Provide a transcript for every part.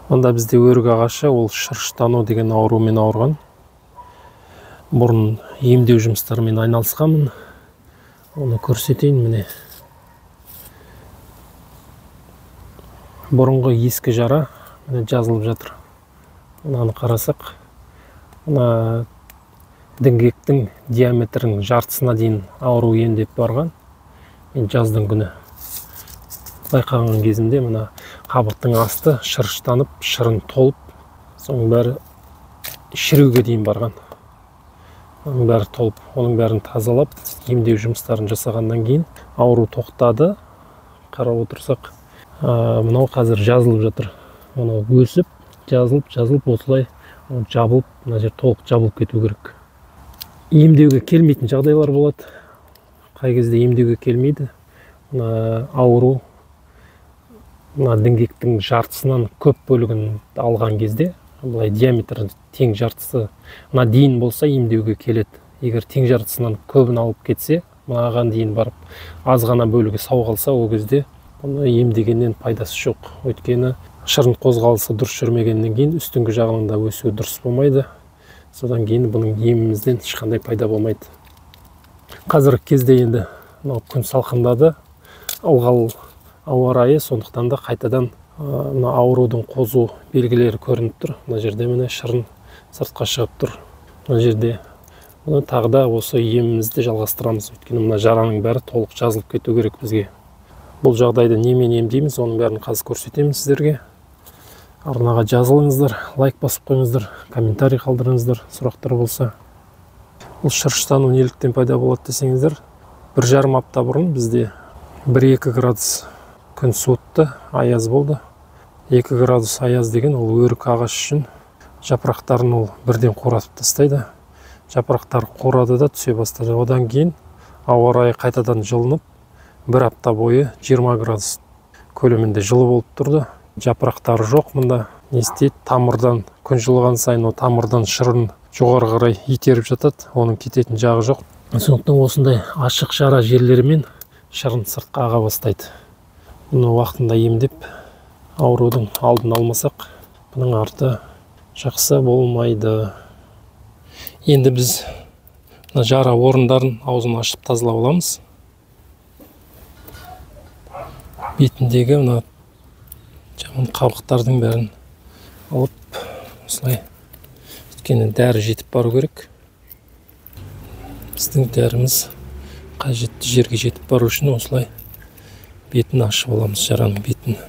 Онда бізде өрік ағашы, ол шырыштану деген аурумен ауырған. Бұрын емдеу жұмыстарымен айналысқанмын. Оны көрсетейін міне. Бұрынғы ескі жара міне жазылып жатыр. Мынаны қарасақ, мына діңгектің диаметрінің жартысына дейін ауру емдеп барған. Мен жаздың күні байқаған кезімде мына қабықтың асты шырыштанып, шырын толып, соның бәрі шіруге дейін барған. Оның бәрі толып, оның бәрін тазалап, емдеу жұмыстарын жасағаннан кейін ауру тоқтады. Қарап отырсақ, мынау қазір жазылып жатыр. Мынау өсіп, жазылып, осылай жабылып, мына жер толық жабылып кету керек. Емдеуге келмейтін жағдайлар болады. Қай кезде емдеуге келмейді. Мына ауру мына діңгектің жартысынан көп бөлігін алған кезде, былай диаметрі тең жартысы мына дейін болса емдеуге келеді. Егер тең жартысынан көбін алып кетсе, мынаған дейін барып, аз ғана бөлігі сау қалса, ол кезде оны емдегеннен пайдасы жоқ. Өйткені шырын қозғалысы дұрыс жүрмегеннен кейін үстіңгі жағында өсуі дұрыс болмайды. Содан кейін бұның емімізден ешқандай пайда болмайды. Қазіргі кезде енді күн салқындады, ылғал ауа райы, сондықтан да қайтадан аурудың қозу белгілері көрініп тұр. Мына жерде міне шырын сыртқа шығып тұр. Мына жерде тағы да осы емімізді жалғастырамыз. Өйткені мына жараның бәрі толық жазылып кету керек бізге. Бұл жағдайды немен емдейміз, оның бәрін қазір көрсетеміз сіздерге. Арнаға жазылыңыздар, лайк басып қойыңыздар, комментарий қалдырыңыздар, сұрақтар болса. Бұл шырыштану неліктен пайда болады десеңіздер, 1,5 апта бұрын бізде 1-2 градус күн суытты, аяз болды. 2 градус аяз деген ол өрік ағаш үшін жапырақтарын ол бірден қуратып тастайды. Жапырақтар қурады да түсе бастады. Одан кейін ауа райы қайтадан жылынып, 1 апта бойы 20 градус көлемінде жылы болып тұрды. Жапырақтары жоқ, мұнда не істейді? Тамырдан, күн жылыған сайын о тамырдан шырын жоғары қарай итеріп жатады, оның кететін жағы жоқ. Сондықтан осындай ашық жара жерлерімен шырын сыртқа аға бастайды. Бұны уақытында емдеп, аурудың алдын алмасақ, бұның арты жақсы болмайды. Енді біз жара орындарын аузын ашып тазалап аламыз. Бетіндегі мына жаман қабықтардың бәрін алып, осылай. Өйткені дәрі жетіп бару керек. Біздің дәріміз қажетті жерге жетіп бару үшін осылай бетін ашып аламыз, жараның бетін.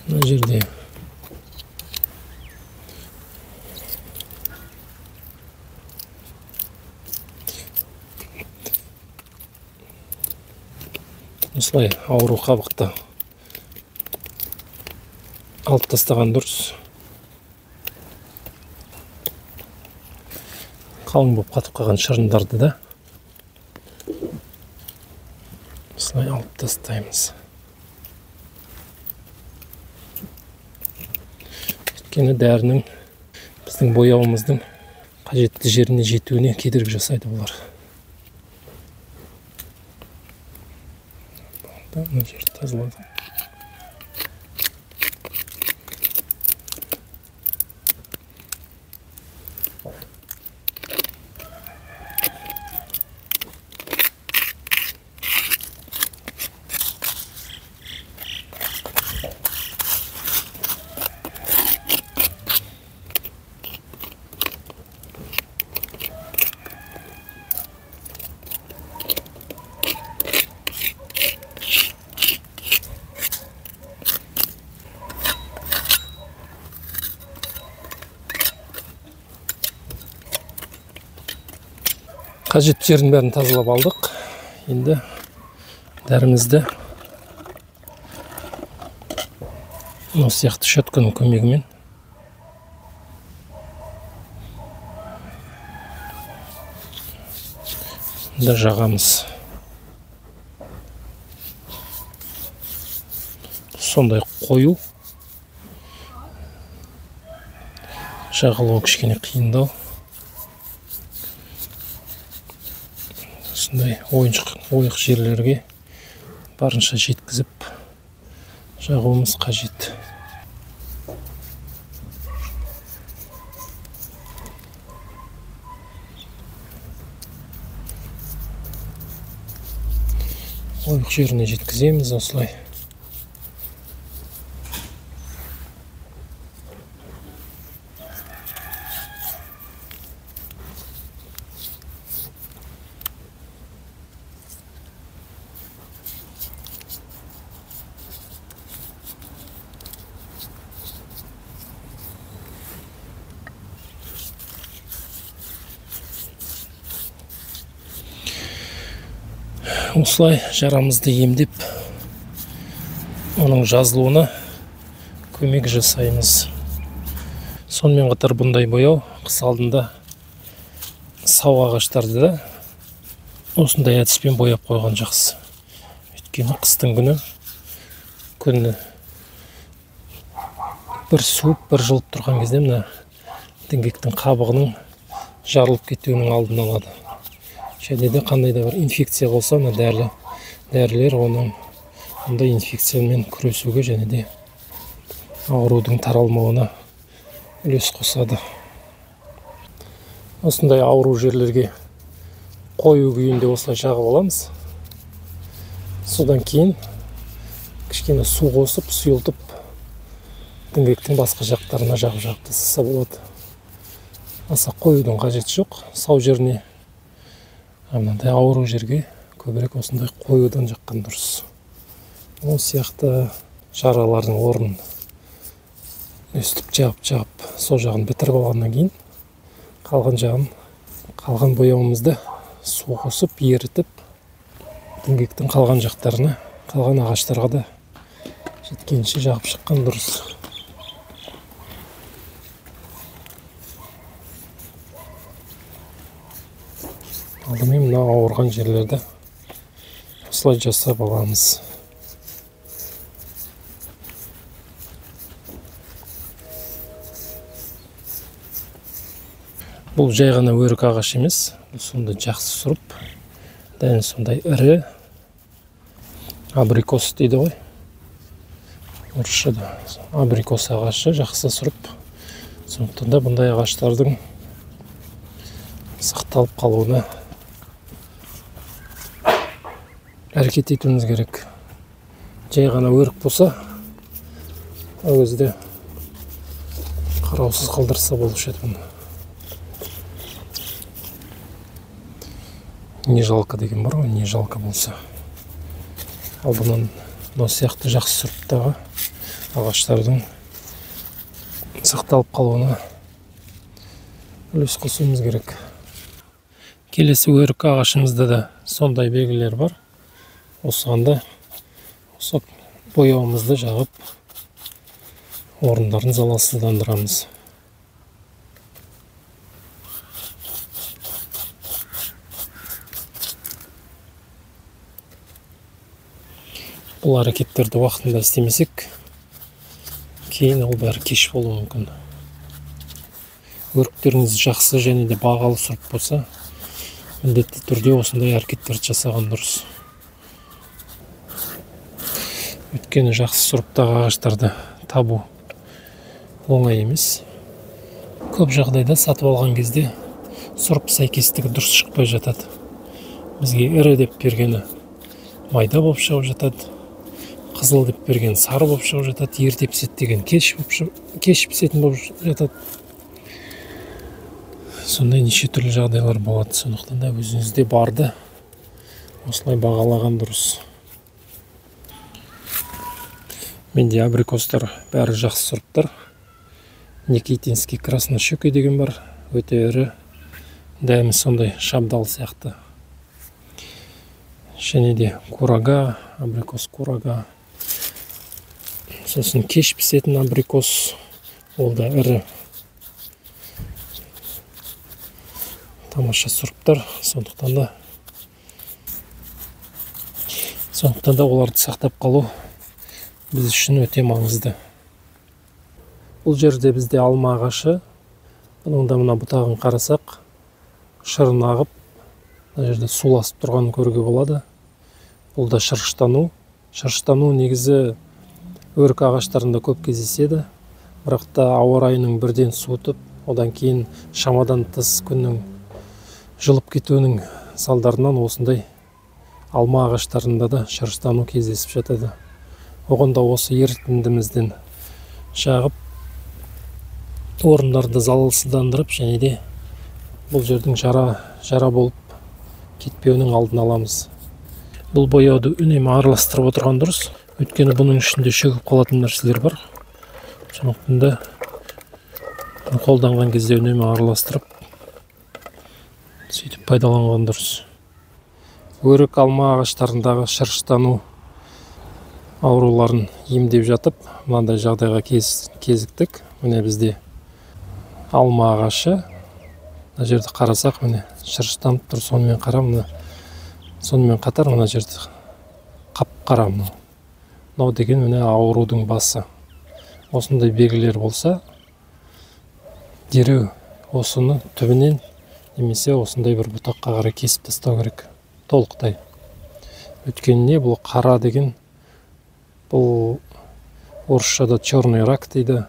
Мына жерде осылай ауру қабықты алып тастаған дұрыс. Қалың болып қатып қалған шырындарды да осылай алып тастаймыз. Өйткені дәрінің біздің бояуымыздың қажетті жеріне жетуіне кедергі жасайды бұлар. Мына жерді тазалады. Қажет жерін бәрін тазалап алдық. Енді дәрімізді осы сияқты щетканың көмегімен жағамыз. Сондай қою. Жағалау кішкене қиындау. Осындай ойық жерлерге барынша жеткізіп жағуымыз қажет. Ойық жеріне жеткіземіз осылай. Осылай жарамызды емдеп, оның жазылуына көмек жасаймыз. Сонымен қатар бұндай бояу қыс алдында сау ағаштарды да осындай әдіспен бояп қойған жақсы. Өйткені қыстың күні бір суып, бір жылып тұрған кезде мына діңгектің қабығының жарылып кетуінің алдын алады. Және де қандай да бір инфекция болса, дәрілер оның ондай инфекциямен күресуге және де аурудың таралмауына үлес қосады. Осындай ауру жерлерге қою күйінде осылай жағып аламыз. Содан кейін кішкене су қосып, сұйылтып, діңгектің басқа жақтарына жағып тастаса болады. Аса қоюдың қажеті жоқ. Сау жеріне, мынандай ауру жерге көбірек осындай қоюдан жаққан дұрыс. Ол сияқты жаралардың орнын өстіп жағып, сол жағын бітіріп алғаннан кейін қалған бояуымызды су қосып, ерітіп, діңгектің қалған жақтарына, қалған ағаштарға да жеткенше жағып шыққан дұрыс. Алдымен мына ауырған жерлерді осылай жасап аламыз. Бұл жай ғана өрік ағаш емес, бұл сонда жақсы сұрып, дән сондай ірі абрикос дейді ғой. Орысшада абрикос ағашы жақсы сұрып, сондықтан да бұндай ағаштардың сақталып қалуына әрекет етуіміз керек. Жай ғана өрік болса, ол кезде қараусыз қалдырса болушы еді бұны. Не жалко деген бар ғой, не жалко болса. Ал бұнан сияқты жақсы сұрыптағы ағаштардың сақталып қалуына үлес қосуымыз керек. Келесі өрік ағашымызда да сондай белгілер бар. Осыған да осы бояуымызды жағып, орындарын залалсыздандырамыз. Бұл әрекеттерді уақытында істемесек, кейін ол бәрі кеш болуы мүмкін. Өріктеріңіз жақсы және де бағалы сұрып болса, міндетті түрде осындай әрекеттерді жасаған дұрыс. Өйткені жақсы сұрыптағы ағаштарды табу оңай емес. Көп жағдайда сатып алған кезде сұрып сәйкестігі дұрыс шықпай жатады. Бізге ірі деп бергені майда болып шығып жатады. Қызыл деп берген сары болып шығып жатады. Ерте піседі деген кеш пісетін болып жатады. Сондай неше түрлі жағдайлар болады. Сондықтан да өзіңізде барды осылай бағалаған дұрыс. Менде абрикостар бәрі жақсы сұрыптар. Никитинский краснощекий деген бар. Өте ірі. Дәмі сондай шабдал сияқты. Және де курага, абрикос курага. Сосын кеш пісетін абрикос. Ол да ірі. Тамаша сұрыптар. Сондықтан да оларды сақтап қалу біз үшін өте маңызды. Бұл жерде бізде алма ағашы. Бұның да мына бұтағын қарасақ, шырын ағып, мына жерде суласып тұрғанын көруге болады. Бұл да шырыштану. Шырыштану негізі өрік ағаштарында көп кездеседі, бірақ та ауа райының бірден суытып, одан кейін шамадан тыс күннің жылып кетуінің салдарынан осындай алма ағаштарында да шырыштану кездесіп жатады. Оған да осы ерітіндімізден жағып, орындарды залалсыздандырып, және де бұл жердің жара болып кетпеуінің алдын аламыз. Бұл бояуды үнемі араластырып отырған дұрыс, өйткені бұның ішінде шөгіп қалатын нәрселер бар. Сондықтан да қолданған кезде үнемі араластырып, сөйтіп пайдаланған дұрыс. Өрік алма ағаштарындағы шырыштану ауруларын емдеп жатып, мынандай жағдайға кезіктік. Міне бізде алма ағашы, мына жерді қарасақ, міне шырыштанып тұр. Сонымен қатар мына жерді қап-қара. Мынау деген міне аурудың басы. Осындай белгілер болса, дереу осыны түбінен немесе осындай бір бұтаққа қарай кесіп тастау керек, толықтай. Өткеніне бұл қара деген, бұл орысшада черный рак дейді,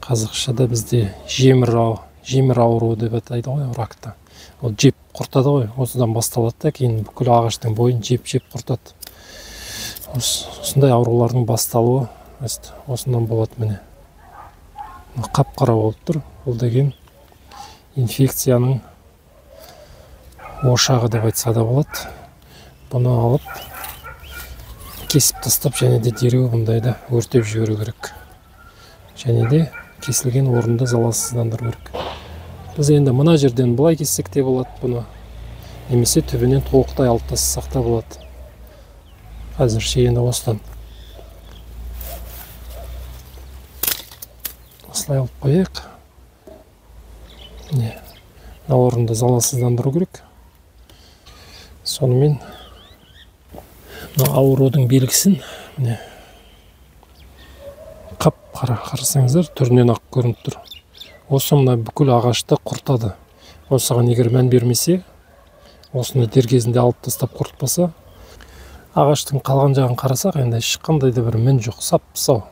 қазақшада бізде жемір ауруы деп атайды ғой ракты. Ол жеп құртады ғой, осыдан басталады да, кейін бүкіл ағаштың бойын жеп құртады. Осындай аурулардың басталуы осындан болады. міне қап-қара болып тұр. Бұл деген инфекцияның ошағы деп айтса да болады. Бұны алып кесіп тастап, және де дереу бұндайды өртеп жіберу керек, және де кесілген орынды залалсыздандыру керек. Біз енді мына жерден былай кессек те болады бұны, немесе түбінен толықтай алып тастасақ та болады. Қазірше енді осыдан осылай алып қояйық. Мына орынды залалсыздандыру керек. Сонымен аурудың белгісін міне қап-қара, қарасаңыздар, түрінен ақ көрініп тұр. Осы мына бүкіл ағашты құртады. Осыған егер мән бермесе, осыны дер кезінде алып тастап құртпаса, ағаштың қалған жағын қарасақ, енді ешқандай да бір мін жоқ, сап-сау.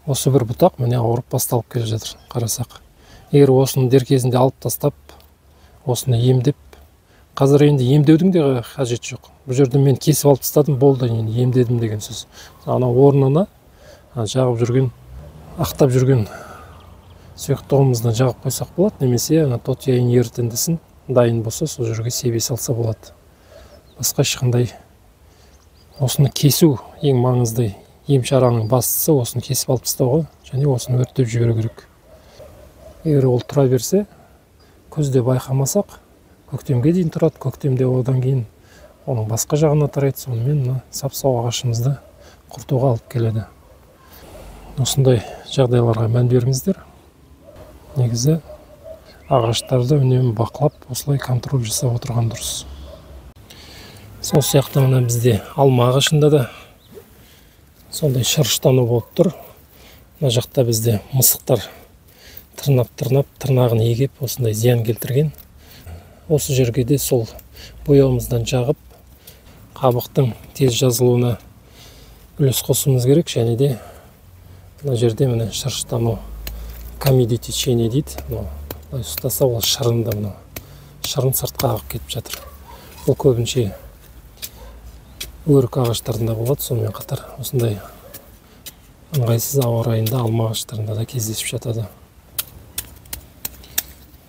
Осы бір бұтақ міне ауырып басталып келе жатыр, қарасақ. Егер осыны дер кезінде алып тастап, осыны емдеп, қазір енді емдеудің де қажет жоқ. Бұл жерде мен кесіп алып тастадым, болды, енді емдедім деген сөз. Ана орнына жағып жүрген, ақтап жүрген сұйықтығымыздан жағып қойсақ болады, немесе тотияйын ерітіндісін дайын болса, сол жерге себе салса болады. Басқа ешқандай, осыны кесу ең маңызды, ем шараның бастысы осыны кесіп алып тастауға, және осыны өртеп жіберу керек. Егер ол тұра берсе, көзде байқамасақ, көктемге дейін тұрады. Көктемде одан кейін оның басқа жағына тарайды. Сонымен сап-сау ағашымызды құртуға алып келеді. Осындай жағдайларға мән беріңіздер. Негізі ағаштарды үнемі бақылап, осылай контроль жасап отырған дұрыс. Сол сияқты мына бізде алма ағашында да сондай шырыштану болып тұр. Мына жақта бізде мысықтар тырнап, тырнағын егеп, осындай зиян келтірген. Осы жерге де сол бояуымыздан жағып, қабықтың тез жазылуына үлес қосуымыз керек, және де мына жерде міне шырыштану комеди течение дейді. Былай ұстаса, ол шырынды, шырын сыртқа ағып кетіп жатыр. Бұл көбінше өрік ағаштарында болады. Сонымен қатар осындай ыңғайсыз ауа райында алма ағаштарында да кездесіп жатады.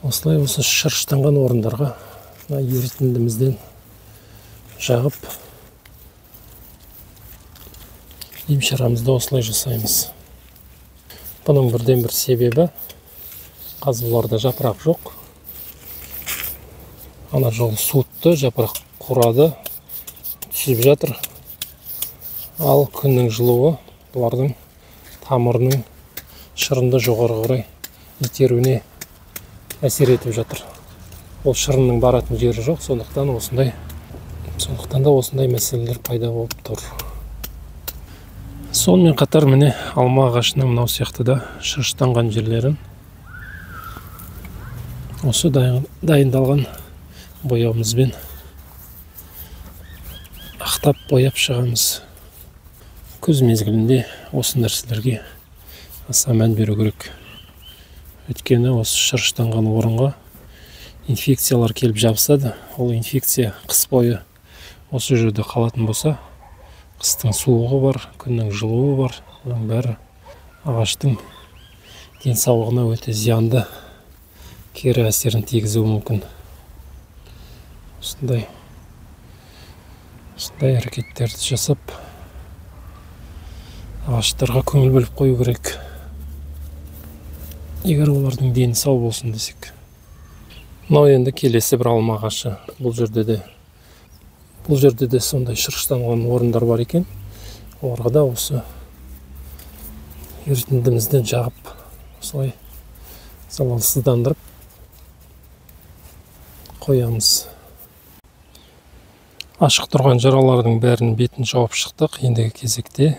Осылай осы шырыштанған орындарға ерітіндімізден жағып, ем шарамызды осылай жасаймыз. Бұның бірден бір себебі, қазбаларда жапырақ жоқ. Ана жол суытты, жапырақ құрады, түсіп жатыр. Ал күннің жылуы бұлардың тамырының шырынды жоғары қарай итеруіне әсер етіп жатыр. Ол шырынның баратын жері жоқ, сондықтан да осындай мәселелер пайда болып тұр. Сонымен қатар міне алма ағашының мынау сияқты да шырыштанған жерлерін осы дайындалған бояуымызбен ақтап бояп шығамыз. Күз мезгілінде осы нәрселерге аса мән беру керек. Өйткені осы шырыштанған орынға инфекциялар келіп жабысады. Ол инфекция қыс бойы осы жерде қалатын болса, қыстың суығы бар, күннің жылуы бар. Оның бәрі ағаштың денсаулығына өте зиянды кері әсерін тигізуі мүмкін. Осындай әрекеттерді жасап, ағаштарға көңіл бөліп қою керек. Егер олардың дені сау болсын десек. Мынау енді келесі бір алма ағашы. Бұл жерде де сондай шырыштанған орындар бар екен. Оларға да осы ерітіндімізді жағып, осылай залалсыздандырып қоямыз. Ашық тұрған жаралардың бәрін бетін жауып шықтық. Ендігі кезекте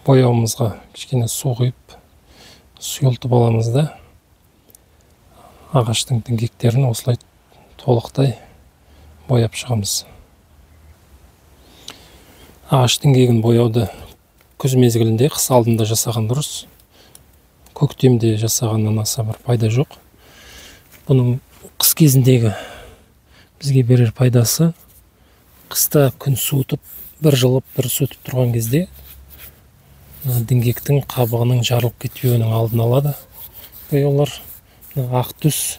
бояуымызға кішкене су құйып, сұйылтып аламыз да ағаштың діңгектерін осылай толықтай бояп шығамыз. Ағаш діңгегін бояуды күз мезгілінде, қыс алдында жасаған дұрыс. Көктемде жасағаннан аса бір пайда жоқ. Бұның қыс кезіндегі бізге берер пайдасы, қыста күн суытып, бір жылып, бір суытып тұрған кезде діңгектің қабығының жарылып кетпеуінің алдын алады. Бояулар ақ түс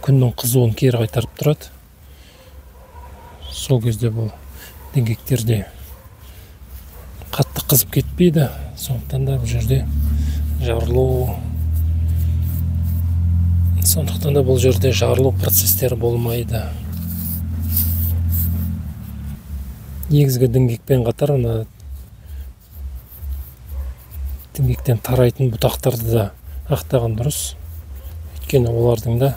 күннің қызуын кері қайтарып тұрады. Сол кезде бұл діңгектерде қатты қызып кетпейді. Сондықтан да бұл жерде жарылу процестері болмайды. Негізгі діңгекпен қатар діңгектен тарайтын бұтақтарды да ақтаған дұрыс. Өйткені олардың да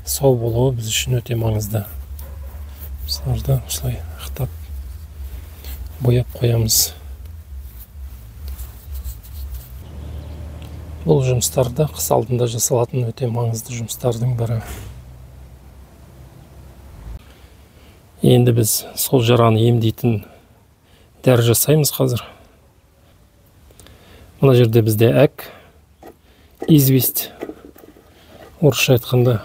сау болуы біз үшін өте маңызды. Соларды осылай ақтап бояп қоямыз. Бұл жұмыстарда қыс алдында жасалатын өте маңызды жұмыстардың бірі. Енді біз сол жараны емдейтін дәрі жасаймыз қазір. Мына жерде бізде әк, известь, орысша айтқанда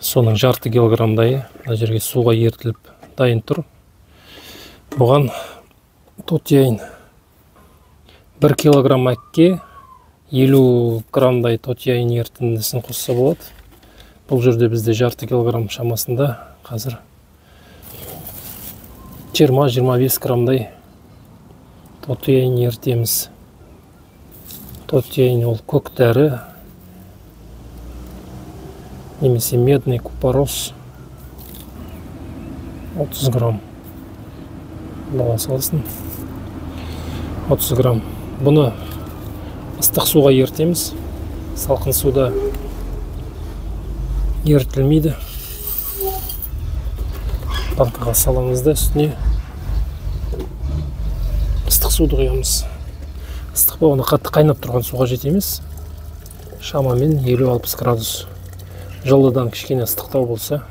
соның жарты килограммдайы мына жерге суға ертіліп дайын тұр. Бұған тотияйын 1 килограмм әкке 50 граммдай тотияйын ертіндісін қосса болады. Бұл жерде бізде жарты килограмм шамасында қазір 20-25 граммдай тотияйын ертеміз. Тотияйын ол көк дәрі, немесе медный купорос 30 грамм. Бұға салсын 30 грамм. Бұны ыстық суға ертеміз. Салқын суда ертілмейді. Банкаға саламыз да үстіне ыстық суды құямыз. Ыстық болғанда қатты қайнап тұрған суға жетеміз. Шамамен 50-60 градус. Жылыдан кішкене ыстықтау болса,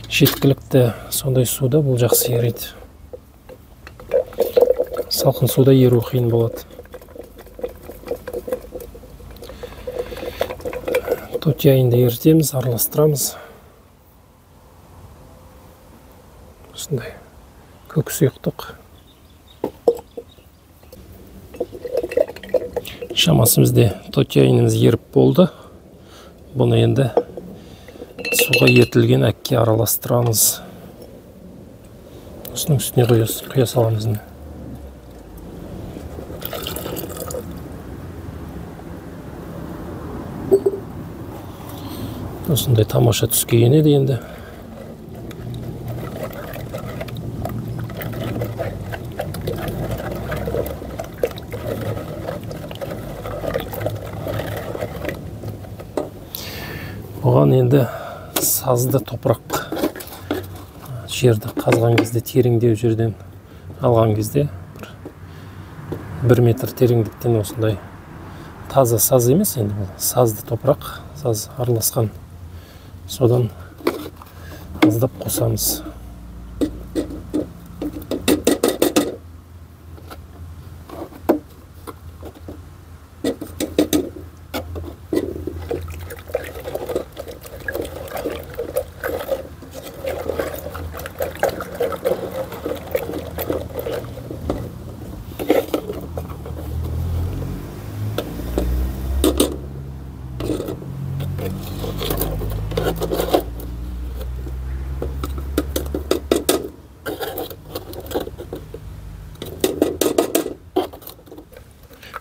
жеткілікті сондай суда бұл жақсы ерейді. Салқын суда еру қиын болады. Тотияйынды ертеміз, араластырамыз. Осындай көк сұйықтық. Шамасы бізде тотияйынымыз еріп болды. Бұны енді суға ертілген әкке араластырамыз. Осының үстіне құя саламыз. Осындай тамаша түске енеді енді. Бұған енді сазды топырақ жерді қазған кезде, тереңдеу жерден алған кезде 1 метр тереңдіктен осындай таза саз емес, енді бұл сазды топырақ, саз араласқан. Содан аздап қосамыз.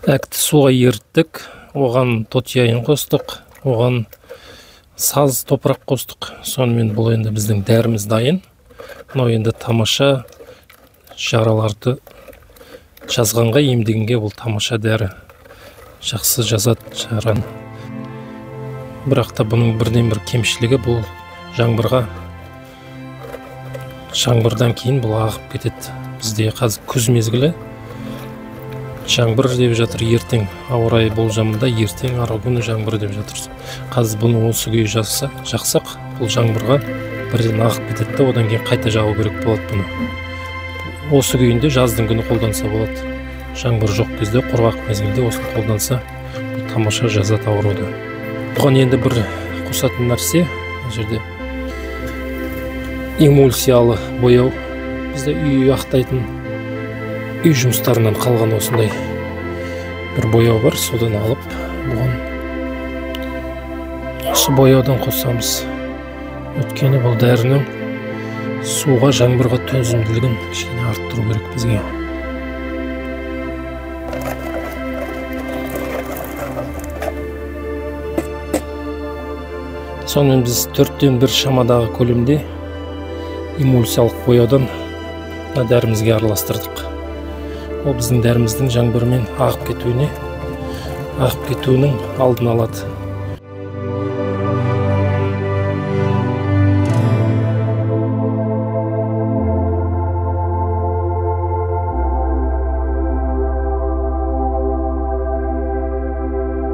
әкті суға еріттік, оған тотияйын қостық, оған саз топырақ қостық. Сонымен бұл енді біздің дәріміз дайын. Мынау енді тамаша жараларды жазғанға, емдегенге бұл тамаша дәрі. Жақсы жазады жараны. Бірақ та бұның бірден бір кемшілігі бұл жаңбырдан кейін бұл ағып кетеді. Бізде қазір күз мезгілі, жаңбыр деп жатыр, ертең ауа райы болжамында ертең ары күні жаңбыр деп жатыр. Қазір бұны осы күйі жақсақ, бұл жаңбырға бірден ағып кетеді, одан кейін қайта жағу керек болады бұны. Осы күйінде жаздың күні қолданса болады. Жаңбыр жоқ кезде, құрғақ мезгілде осыны қолданса, бұл тамаша жазады ауруды. Бұған енді бір қосатын нәрсе, бұл жерде эмульсиялы бояу. Бізде үй ақтайтын, үй жұмыстарынан қалған осындай бір бояу бар, содан алып, бұған осы бояудан қосамыз. Өйткені бұл дәрінің суға, жаңбырға төзімділігін кішкене арттыру керек бізге. Сонымен біз 4-тен 1 шамадағы көлемде эмульсиялық бояудан дәрімізге араластырдық. Ол біздің дәріміздің жаңбырмен ағып кетуінің алдын алады.